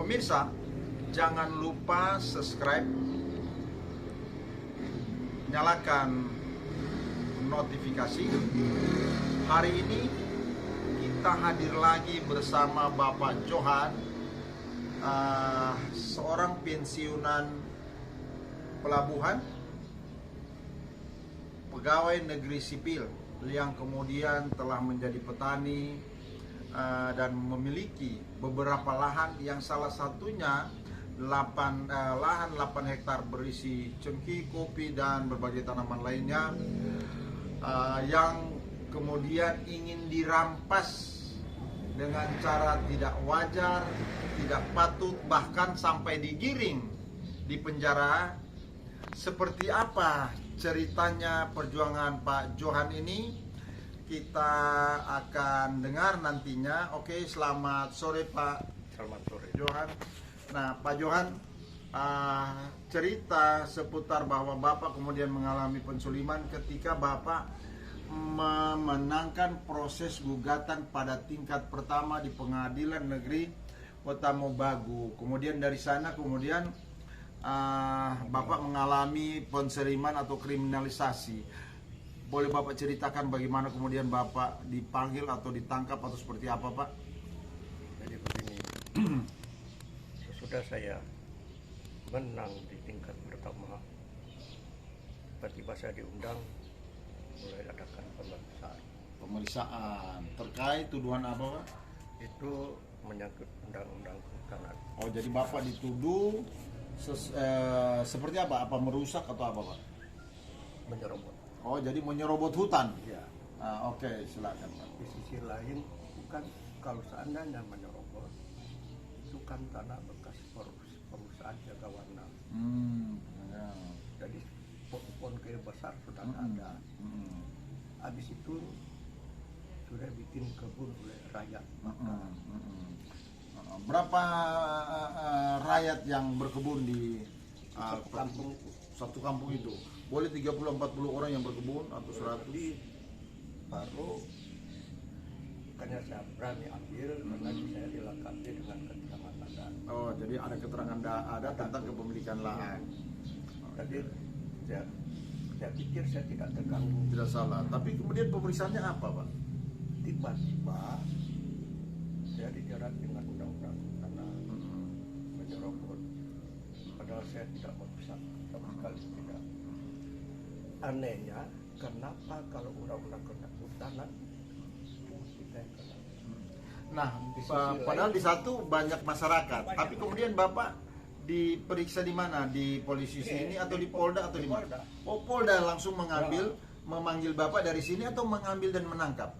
Pemirsa, jangan lupa subscribe, nyalakan notifikasi. Hari ini kita hadir lagi bersama Bapak Johan, seorang pensiunan pelabuhan, pegawai negeri sipil yang kemudian telah menjadi petani dan memiliki beberapa lahan, yang salah satunya lahan 8 hektar berisi cengkeh, kopi, dan berbagai tanaman lainnya yang kemudian ingin dirampas dengan cara tidak wajar, tidak patut, bahkan sampai digiring di penjara. Seperti apa ceritanya perjuangan Pak Johan ini? Kita akan dengar nantinya. Oke, selamat sore Pak. Selamat sore Johan. Nah, Pak Johan, cerita seputar bahwa Bapak kemudian mengalami pensuliman ketika Bapak memenangkan proses gugatan pada tingkat pertama di Pengadilan Negeri Kota Mobagu. Kemudian dari sana Bapak mengalami pensuliman atau kriminalisasi. Boleh Bapak ceritakan bagaimana kemudian Bapak dipanggil atau ditangkap atau seperti apa, Pak? Jadi begini, sesudah saya menang di tingkat pertama, tiba-tiba saya diundang mulai adakan pemeriksaan. Pemeriksaan terkait tuduhan apa, Pak? Itu menyangkut undang-undang kehutanan. Oh, jadi Bapak dituduh seperti apa? Apa merusak atau apa, Pak? Menyerobot. Oh, jadi menyerobot hutan. Ya. Oke, silakan, Pak. Di sisi lain, bukan kalau seandainya menyerobot, itu kan tanah bekas perusahaan jaga warna. Ya. Jadi pohon kayu besar sudah ada. Habis itu sudah bikin kebun oleh rakyat. Maka Berapa rakyat yang berkebun di satu kampung itu. satu kampung itu? Boleh 30-40 orang yang berkebun atau 100? Jadi baru karena saya berani ambil karena saya dilengkapi dengan keterangan ada. Oh, jadi ada keterangan ada tentang kepemilikan lahan. Jadi saya pikir saya tidak terganggu. Tidak salah. Tapi kemudian pemeriksaannya apa, Pak? Tiba-tiba saya dijerat dengan undang-undang tanah menyerobot. Padahal saya tidak merusak sama sekali, tidak. Anehnya, kenapa kalau undang-undang kehutanan kita yang kena? Nah, Di sisi padahal lain, di satu banyak masyarakat. Tapi kemudian Bapak diperiksa di mana? Di polisi sini atau di Polda atau di mana? Oh, Polda langsung memanggil Bapak dari sini atau mengambil dan menangkap?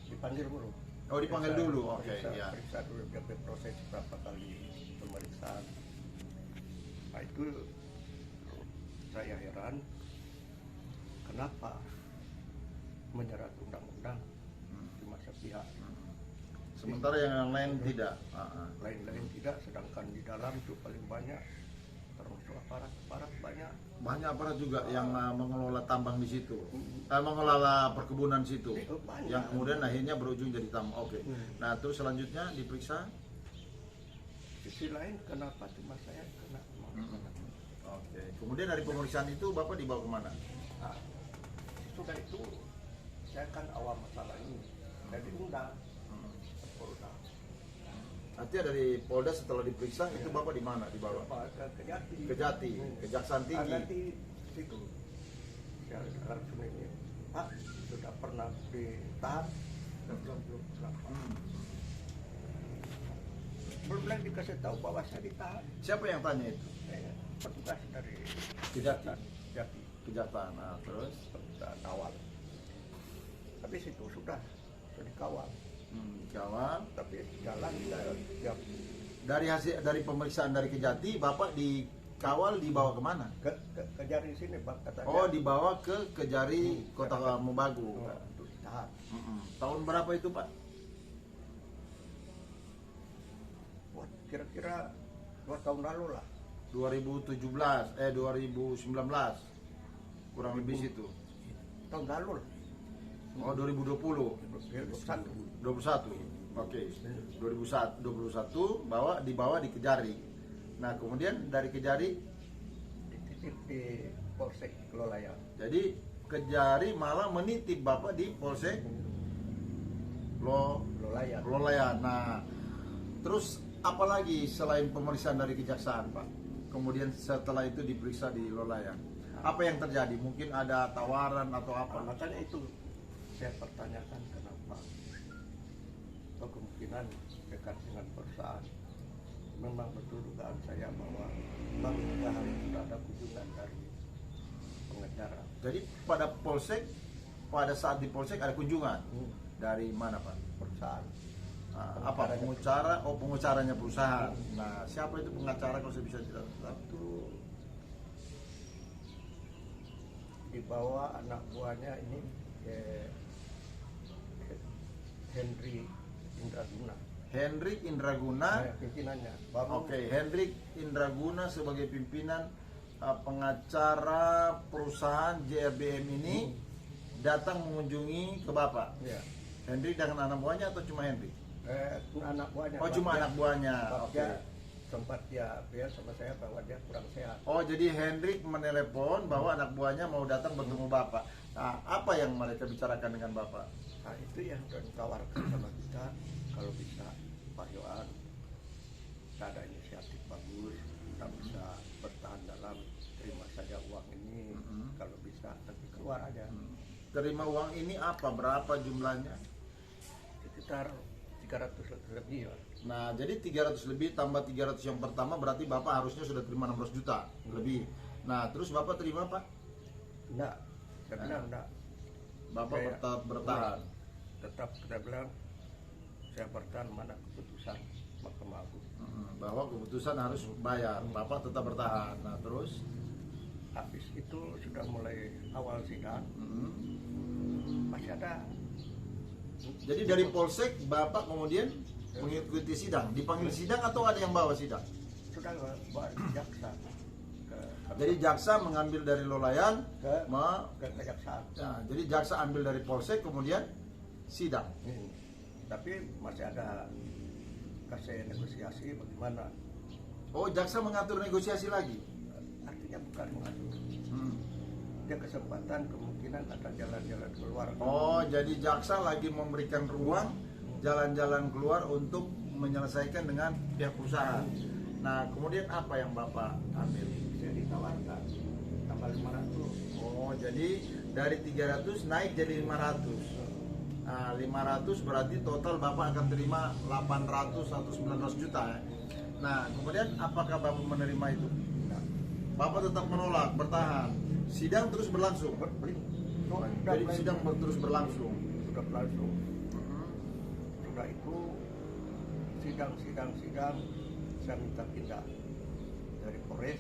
Dipanggil dulu. Oh, dipanggil dulu. Oke, ya. Periksa dulu, dia proses berapa kali pemeriksaan. Nah, itu saya heran kenapa menyerat undang-undang cuma sepihak. Sementara yang lain tidak. Lain-lain tidak, sedangkan di dalam itu paling banyak termasuk aparat banyak. Banyak aparat juga yang mengelola tambang di situ, mengelola perkebunan situ, Banyak. yang kemudian akhirnya berujung jadi tambang. Oke. Nah, terus selanjutnya diperiksa. Sisi lain kenapa cuma saya kena? Oke. Kemudian dari pemeriksaan itu Bapak dibawa kemana? Nah, sudah itu saya kan awam masalah ini, saya diundang ke Polda. Artinya dari Polda setelah diperiksa itu Bapak di mana dibawa? Ke Kejati. Kejati, Kejaksaan Tinggi. Nanti situ saya langsung ini, Pak sudah pernah ditahan dan belum kenapa. Belum lagi dikasih tahu bahwa saya ditahan. Siapa yang tanya itu? Petugas dari Kejati. Jati, Kejaksaan. Nah, terus petugas awal. Habis itu sudah dikawal. Dikawal. Tapi jalan tiap Dari pemeriksaan dari Kejati, Bapak dikawal dibawa kemana? Kejari sini Pak katanya. Oh, dibawa ke Kejari Kota Mobagu. Untuk ditahan. Tahun berapa itu, Pak? Wah, kira-kira 2 tahun lalu lah. 2019 kurang lebih situ. Tahun lalu lah. Oh, 2020 21. 21. Oke, 2021 dibawa di Kejari. Nah, kemudian dari Kejari dititip di Polsek Lolayan. jadi Kejari malah menitip Bapak di Polsek Lolayan. Lolayan. Nah, terus apalagi selain pemeriksaan dari kejaksaan, Pak? Kemudian setelah itu diperiksa di Lolayan. Apa yang terjadi? Mungkin ada tawaran atau apa? Makanya itu saya pertanyakan kenapa. Atau kemungkinan dekat dengan perusahaan. Memang betul dugaan saya bahwa memang 3 hari sudah ada kunjungan dari pengacara. Jadi pada saat di Polsek ada kunjungan dari mana, Pak? Perusahaan. Nah, apa pengacara? Oh, pengacaranya perusahaan. Nah, siapa itu pengacara kalau saya bisa tidak tahu? Itu dibawa anak buahnya ini Henry Indraguna. Hendrik Indraguna. Pimpinannya. Oke, Hendrik Indraguna sebagai pimpinan pengacara perusahaan JRBM ini datang mengunjungi ke Bapak. Ya. Hendrik dengan anak buahnya atau cuma Hendrik? Anak buahnya. Oh, cuma anak buahnya. Oke. Sempat dia sama saya bahwa dia kurang sehat. Oh, jadi Hendrik menelepon bahwa anak buahnya mau datang bertemu Bapak. Nah, apa yang mereka bicarakan dengan Bapak? Nah, itu yang sudah ditawarkan sama kita, kalau bisa Pak Yohan, kita ada inisiatif bagus, kita bisa bertahan dalam terima saja uang ini, kalau bisa tapi keluar aja. Terima uang ini apa? Berapa jumlahnya? Sekitar 300 lebih ya. Nah, jadi 300 lebih tambah 300 yang pertama berarti Bapak harusnya sudah terima 16 juta lebih. Nah, terus Bapak terima, Pak? Enggak, saya bilang enggak. Bapak Saya tetap bertahan. Tetap kita bilang saya bertahan mana keputusan Mahkamah Agung. Bahwa keputusan harus bayar. Bapak tetap bertahan. Nah, terus Habis itu sudah mulai awal sidang, masih ada. jadi dari Polsek Bapak kemudian mengikuti sidang. Dipanggil sidang atau ada yang bawa sidang? Sudah bawa jaksa Jadi jaksa mengambil dari Lolayan ke kejaksaan. Nah, jadi jaksa ambil dari Polsek kemudian sidang. Tapi masih ada kasih negosiasi bagaimana. Oh, jaksa mengatur negosiasi lagi. Artinya bukan mengatur. Dia kesempatan kemungkinan ada jalan-jalan keluar. Oh, jadi jaksa lagi memberikan ruang jalan-jalan keluar untuk menyelesaikan dengan pihak perusahaan. Nah, kemudian apa yang Bapak ambil? Saya ditawarkan tambah 500. Oh, jadi dari 300 naik jadi 500. Nah, 500 berarti total Bapak akan terima 800 atau 900 juta ya. Nah, kemudian apakah Bapak menerima itu? Bapak tetap menolak, bertahan. Sidang terus berlangsung. Jadi sidang terus berlangsung. Sudah berlangsung. Sudah itu sidang saya minta pindah dari Polres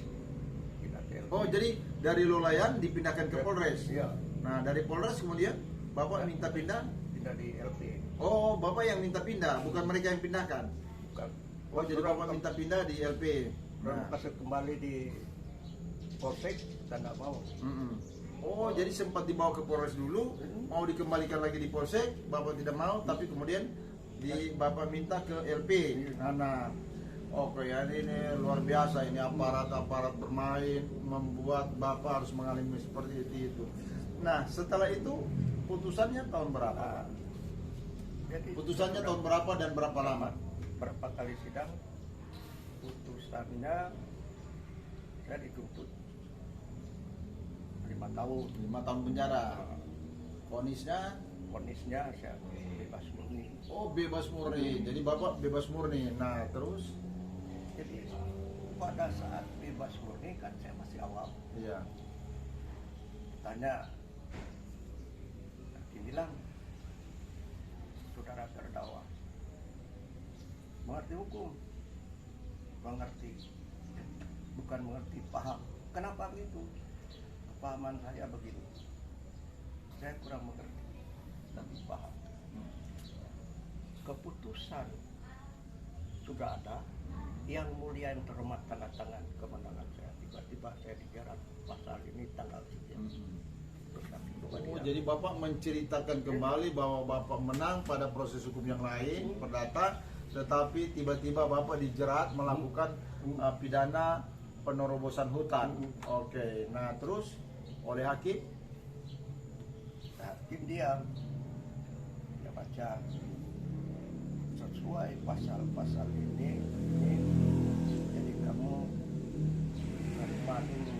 pindah ke LP. Oh, jadi dari Lolayan dipindahkan ke Polres. Iya. Nah, dari Polres kemudian Bapak minta pindah. Di LP. Oh, Bapak yang minta pindah, bukan mereka yang pindahkan. Bukan. Oh, jadi Bapak minta pindah di LP. Nah, pas kembali di Polsek, kita nggak mau. Oh, jadi sempat dibawa ke Polres dulu, mau dikembalikan lagi di Polsek, Bapak tidak mau, tapi kemudian Bapak minta ke LP. Nah, oke ya, ini luar biasa, ini aparat bermain, membuat Bapak harus mengalami seperti itu. Nah, setelah itu putusannya tahun berapa? Jadi, Putusannya tahun berapa dan berapa lama? Berapa kali sidang? Putusannya saya dituntut 5 tahun. 5 tahun penjara. Vonisnya? Vonisnya saya bebas murni. Oh, bebas murni. Jadi Bapak bebas murni. Nah, terus? Jadi pada saat bebas murni kan saya masih awam. Iya. Tanya, bilang saudara terdakwa mengerti hukum, mengerti, bukan mengerti, paham. Kenapa begitu? Kepahaman saya begini, saya kurang mengerti, tapi paham. Keputusan sudah ada, yang mulia yang terhormat tanda tangan kemenangan saya. Tiba-tiba saya dijerat pasal ini tanggal sekian. Terus sama Oh, dia. jadi Bapak menceritakan kembali bahwa Bapak menang pada proses hukum yang lain, perdata, tetapi tiba-tiba Bapak dijerat melakukan pidana penerobosan hutan. Oke, nah terus oleh hakim? Hakim dia baca sesuai pasal-pasal ini, jadi kamu terima dulu.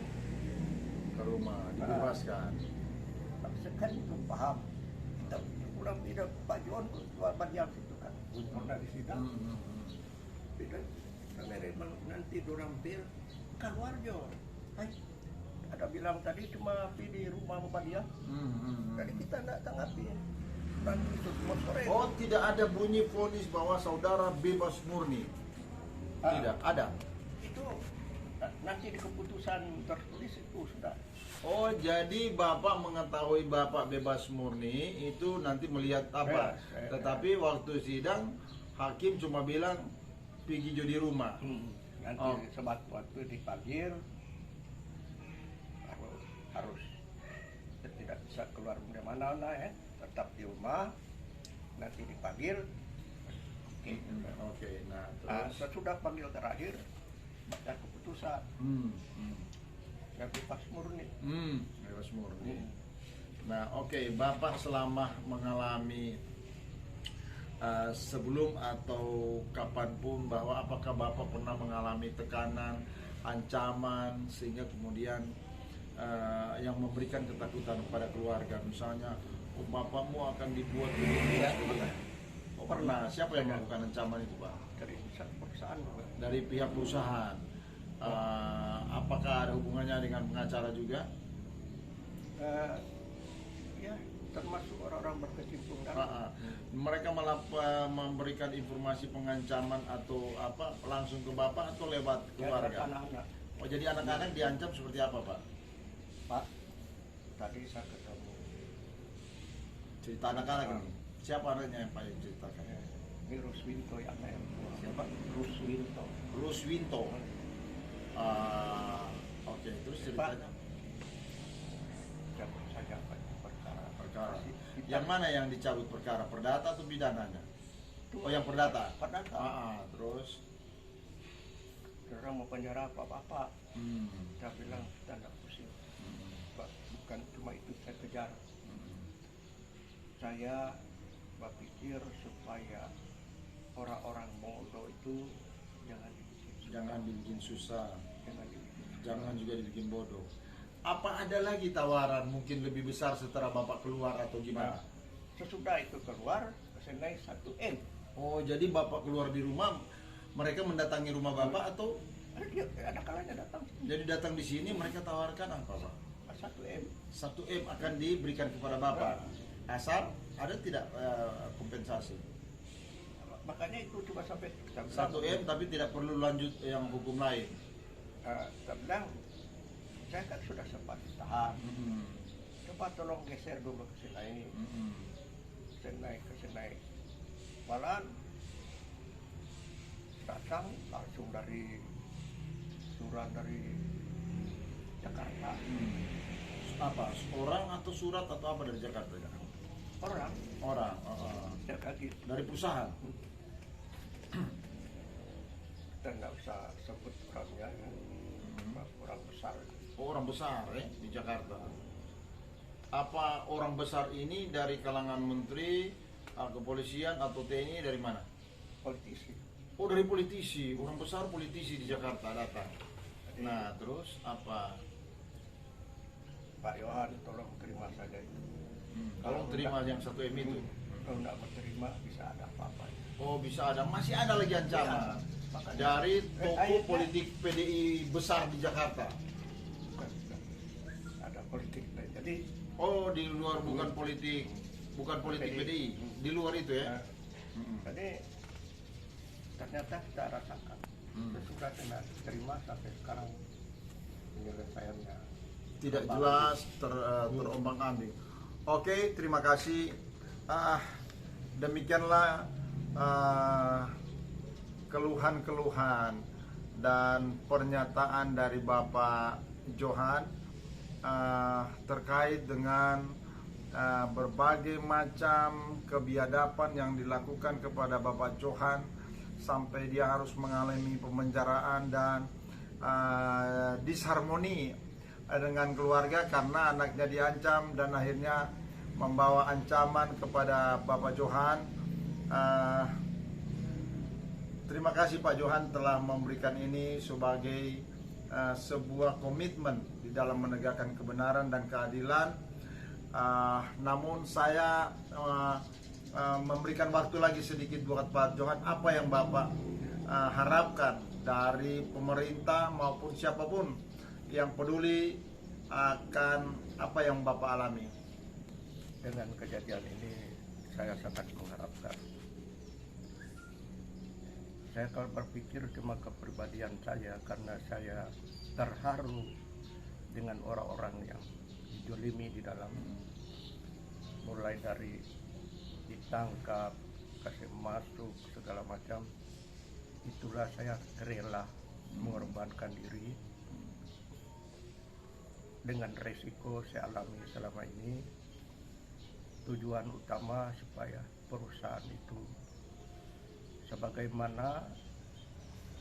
Ke rumah, dibebaskan. Saya kan itu paham. Kita kurang tidak Pak John keluar bagian itu kan. Pernah di sidang. Tidak. Nanti dorang bil keluar Jo. Hai. Ada bilang tadi cuma di rumah Bapak dia. Jadi kita tidak tanggapi. Nanti itu semua sore. Oh, tidak ada bunyi vonis bahwa saudara bebas murni? Tidak ada. Itu nanti di keputusan tertulis itu sudah. Oh, jadi Bapak mengetahui Bapak bebas murni itu nanti melihat apa? Tetapi waktu sidang hakim cuma bilang pergi jo di rumah. Nanti sebat waktu dipanggil harus tidak bisa keluar mana-mana ya, tetap di rumah. Nanti dipanggil. Oke, nah terus Sesudah panggil terakhir baca keputusan. Yang bebas murni. Bebas murni. Nah, oke, Bapak selama mengalami sebelum atau kapanpun bahwa apakah Bapak pernah mengalami tekanan, ancaman sehingga kemudian yang memberikan ketakutan kepada keluarga, misalnya bapakmu akan dibuat begini? Oh, pernah. Siapa yang melakukan ancaman itu, Pak? Dari perusahaan. Dari pihak perusahaan. Apakah ada hubungannya dengan pengacara juga? Ya, termasuk orang-orang berkecimpung Mereka malah memberikan informasi pengancaman atau apa langsung ke Bapak atau lewat keluarga? Anak-anak. Oh, jadi anak-anak diancam seperti apa, Pak? Pak, tadi saya ketemu Cerita anak-anak ini. Siapa anaknya yang Pak yang ceritakan? ini Ruswinto yang saya Siapa? Ruswinto. Ruswinto. Oke, terus ceritanya? Cabut saja Pak Perkara. Yang mana yang dicabut perkara? Perdata atau pidananya? Oh, yang perdata. Perdata. Terus? Orang mau penjara Bapak. Saya bilang kita tidak pusing. Pak, bukan cuma itu saya kejar. Saya berpikir supaya orang-orang bodoh itu jangan dibikin susah. Jangan juga dibikin bodoh. Apa ada lagi tawaran mungkin lebih besar setelah Bapak keluar atau gimana? Sesudah itu keluar, saya naik 1 M. Oh, jadi Bapak keluar di rumah, mereka mendatangi rumah Bapak atau? Ada kalanya datang. Jadi datang di sini mereka tawarkan apa, Pak? 1 M. 1 M akan diberikan kepada Bapak. Asal ada tidak kompensasi? Makanya itu cuma sampai 1 M tapi tidak perlu lanjut yang hukum lain. Saya bilang, saya kan sudah sempat ditahan. Coba tolong geser dulu ke sini. Ke sini. Malahan datang langsung dari surat dari Jakarta. Apa? Orang atau surat atau apa dari Jakarta? Orang. Dari perusahaan. Kita nggak usah sebut orangnya, orang besar. Oh, orang besar di Jakarta. Apa orang besar ini dari kalangan menteri, kepolisian atau TNI dari mana? Politisi. Oh, dari politisi. Orang besar politisi di Jakarta datang. Nah, terus apa? Pak Yohan, tolong terima saja itu. Kalau terima yang 1 M itu. Kalau tidak mau terima bisa ada apa-apa. Oh, bisa ada. Masih ada lagi ancaman. Dari tokoh politik PDI besar di Jakarta. Bukan. Ada politik lain. Jadi di luar bukan politik PDI. Di luar itu ya. Jadi ternyata kita rasakan. Sudah tidak terima sampai sekarang penyelesaiannya tidak jelas, terombang-ambing. Oke, terima kasih. Demikianlah keluhan-keluhan dan pernyataan dari Bapak Johan terkait dengan berbagai macam kebiadaban yang dilakukan kepada Bapak Johan sampai dia harus mengalami pemenjaraan dan disharmoni dengan keluarga karena anaknya diancam dan akhirnya membawa ancaman kepada Bapak Johan. Terima kasih Pak Johan telah memberikan ini sebagai sebuah komitmen di dalam menegakkan kebenaran dan keadilan. Namun saya memberikan waktu lagi sedikit buat Pak Johan. Apa yang Bapak harapkan dari pemerintah maupun siapapun yang peduli akan apa yang Bapak alami? Dengan kejadian ini saya sangat mengharapkan. Saya kalau berpikir cuma kepribadian saya karena saya terharu dengan orang-orang yang dijolimi di dalam, mulai dari ditangkap, kasih masuk, segala macam. Itulah saya rela mengorbankan diri dengan resiko saya alami selama ini. Tujuan utama supaya perusahaan itu sebagaimana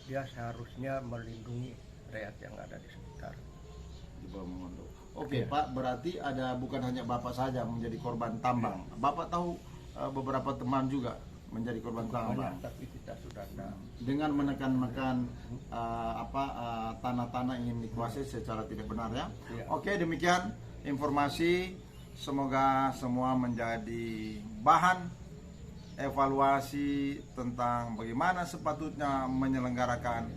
dia seharusnya melindungi rakyat yang ada di sekitar. Di bawah Mongondo. Oke, Pak, berarti ada bukan hanya Bapak saja menjadi korban tambang. Bapak tahu beberapa teman juga menjadi korban tambang. Tapi kita sudah dengan menekan-nekan tanah-tanah ingin dikuasai secara tidak benar ya. Oke, demikian informasi. Semoga semua menjadi bahan evaluasi tentang bagaimana sepatutnya menyelenggarakan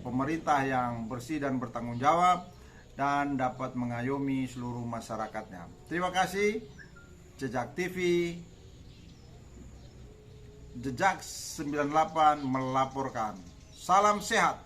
pemerintah yang bersih dan bertanggung jawab dan dapat mengayomi seluruh masyarakatnya. Terima kasih. Jejak TV, Jejak 98 melaporkan. Salam sehat.